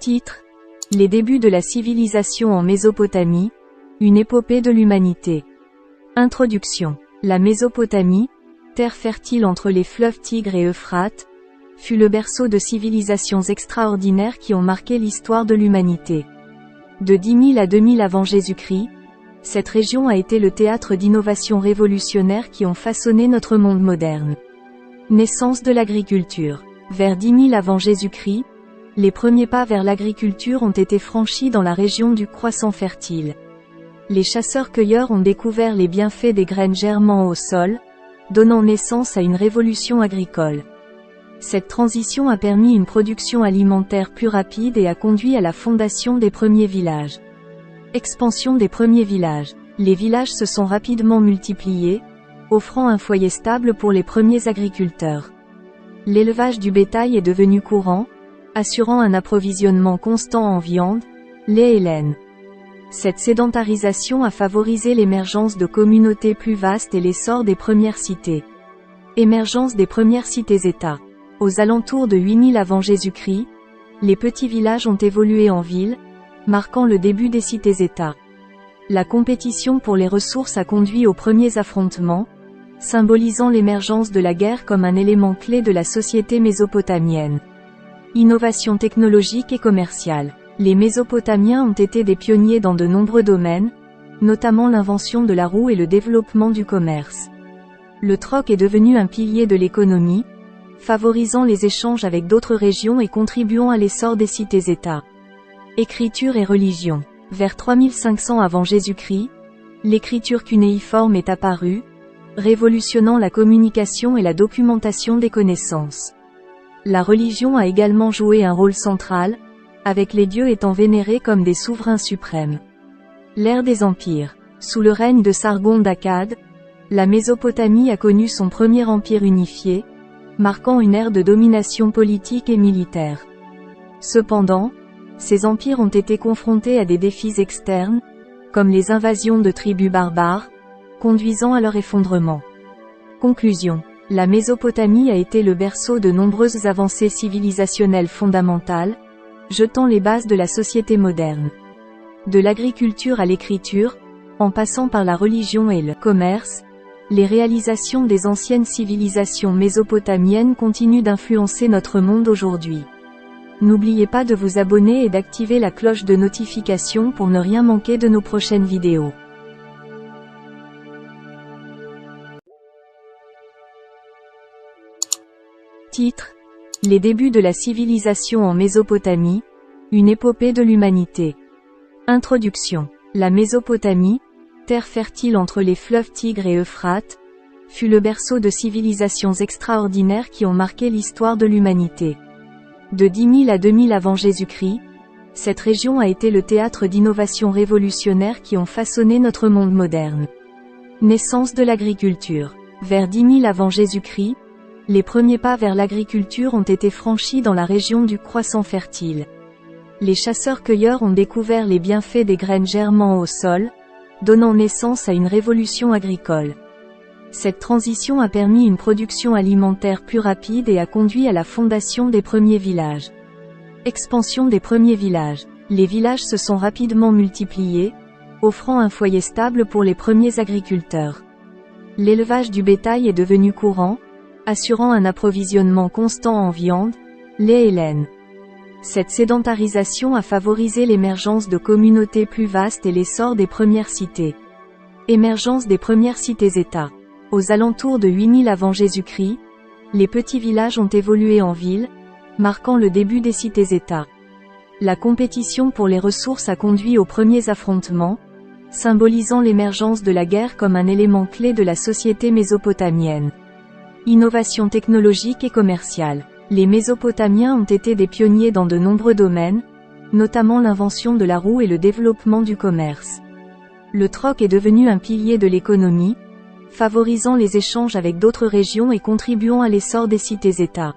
Titre: Les débuts de la civilisation en Mésopotamie, une épopée de l'humanité. Introduction. La Mésopotamie, terre fertile entre les fleuves Tigre et Euphrate, fut le berceau de civilisations extraordinaires qui ont marqué l'histoire de l'humanité. De 10 000 à 2000 avant Jésus-Christ, cette région a été le théâtre d'innovations révolutionnaires qui ont façonné notre monde moderne. Naissance de l'agriculture. Vers 10 000 avant Jésus-Christ, les premiers pas vers l'agriculture ont été franchis dans la région du Croissant fertile. Les chasseurs-cueilleurs ont découvert les bienfaits des graines germant au sol, donnant naissance à une révolution agricole. Cette transition a permis une production alimentaire plus rapide et a conduit à la fondation des premiers villages. Expansion des premiers villages. Les villages se sont rapidement multipliés, offrant un foyer stable pour les premiers agriculteurs. L'élevage du bétail est devenu courant, assurant un approvisionnement constant en viande, lait et laine. Cette sédentarisation a favorisé l'émergence de communautés plus vastes et l'essor des premières cités. Émergence des premières cités-États. Aux alentours de 8000 avant Jésus-Christ, les petits villages ont évolué en villes, marquant le début des cités-États. La compétition pour les ressources a conduit aux premiers affrontements, symbolisant l'émergence de la guerre comme un élément clé de la société mésopotamienne. Innovation technologique et commerciale. Les Mésopotamiens ont été des pionniers dans de nombreux domaines, notamment l'invention de la roue et le développement du commerce. Le troc est devenu un pilier de l'économie, favorisant les échanges avec d'autres régions et contribuant à l'essor des cités-États. Écriture et religion. Vers 3500 avant Jésus-Christ, l'écriture cunéiforme est apparue, révolutionnant la communication et la documentation des connaissances. La religion a également joué un rôle central, avec les dieux étant vénérés comme des souverains suprêmes. L'ère des empires. Sous le règne de Sargon d'Akkad, la Mésopotamie a connu son premier empire unifié, marquant une ère de domination politique et militaire. Cependant, ces empires ont été confrontés à des défis externes, comme les invasions de tribus barbares, conduisant à leur effondrement. Conclusion. La Mésopotamie a été le berceau de nombreuses avancées civilisationnelles fondamentales, jetant les bases de la société moderne. De l'agriculture à l'écriture, en passant par la religion et le commerce, les réalisations des anciennes civilisations mésopotamiennes continuent d'influencer notre monde aujourd'hui. N'oubliez pas de vous abonner et d'activer la cloche de notification pour ne rien manquer de nos prochaines vidéos. Titre: Les débuts de la civilisation en Mésopotamie, une épopée de l'humanité. Introduction. La Mésopotamie, terre fertile entre les fleuves Tigre et Euphrate, fut le berceau de civilisations extraordinaires qui ont marqué l'histoire de l'humanité. De 10 000 à 2000 avant Jésus-Christ, cette région a été le théâtre d'innovations révolutionnaires qui ont façonné notre monde moderne. Naissance de l'agriculture. Vers 10 000 avant Jésus-Christ, les premiers pas vers l'agriculture ont été franchis dans la région du Croissant fertile. Les chasseurs-cueilleurs ont découvert les bienfaits des graines germant au sol, donnant naissance à une révolution agricole. Cette transition a permis une production alimentaire plus rapide et a conduit à la fondation des premiers villages. Expansion des premiers villages. Les villages se sont rapidement multipliés, offrant un foyer stable pour les premiers agriculteurs. L'élevage du bétail est devenu courant, assurant un approvisionnement constant en viande, lait et laine. Cette sédentarisation a favorisé l'émergence de communautés plus vastes et l'essor des premières cités. Émergence des premières cités-États. Aux alentours de 8000 avant Jésus-Christ, les petits villages ont évolué en villes, marquant le début des cités-États. La compétition pour les ressources a conduit aux premiers affrontements, symbolisant l'émergence de la guerre comme un élément clé de la société mésopotamienne. Innovation technologique et commerciale. Les Mésopotamiens ont été des pionniers dans de nombreux domaines, notamment l'invention de la roue et le développement du commerce. Le troc est devenu un pilier de l'économie, favorisant les échanges avec d'autres régions et contribuant à l'essor des cités-États.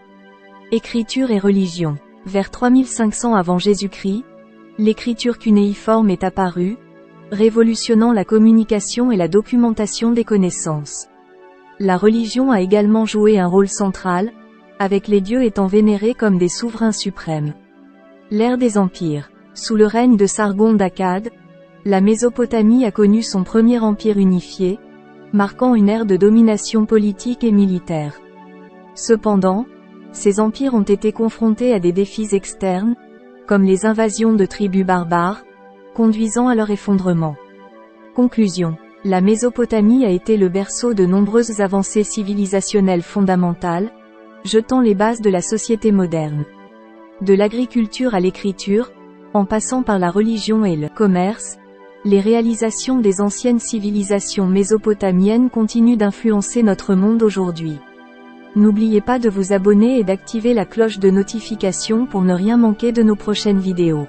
Écriture et religion. Vers 3500 avant Jésus-Christ, l'écriture cunéiforme est apparue, révolutionnant la communication et la documentation des connaissances. La religion a également joué un rôle central, avec les dieux étant vénérés comme des souverains suprêmes. L'ère des empires. Sous le règne de Sargon d'Akkad, la Mésopotamie a connu son premier empire unifié, marquant une ère de domination politique et militaire. Cependant, ces empires ont été confrontés à des défis externes, comme les invasions de tribus barbares, conduisant à leur effondrement. Conclusion. La Mésopotamie a été le berceau de nombreuses avancées civilisationnelles fondamentales, jetant les bases de la société moderne. De l'agriculture à l'écriture, en passant par la religion et le commerce, les réalisations des anciennes civilisations mésopotamiennes continuent d'influencer notre monde aujourd'hui. N'oubliez pas de vous abonner et d'activer la cloche de notification pour ne rien manquer de nos prochaines vidéos.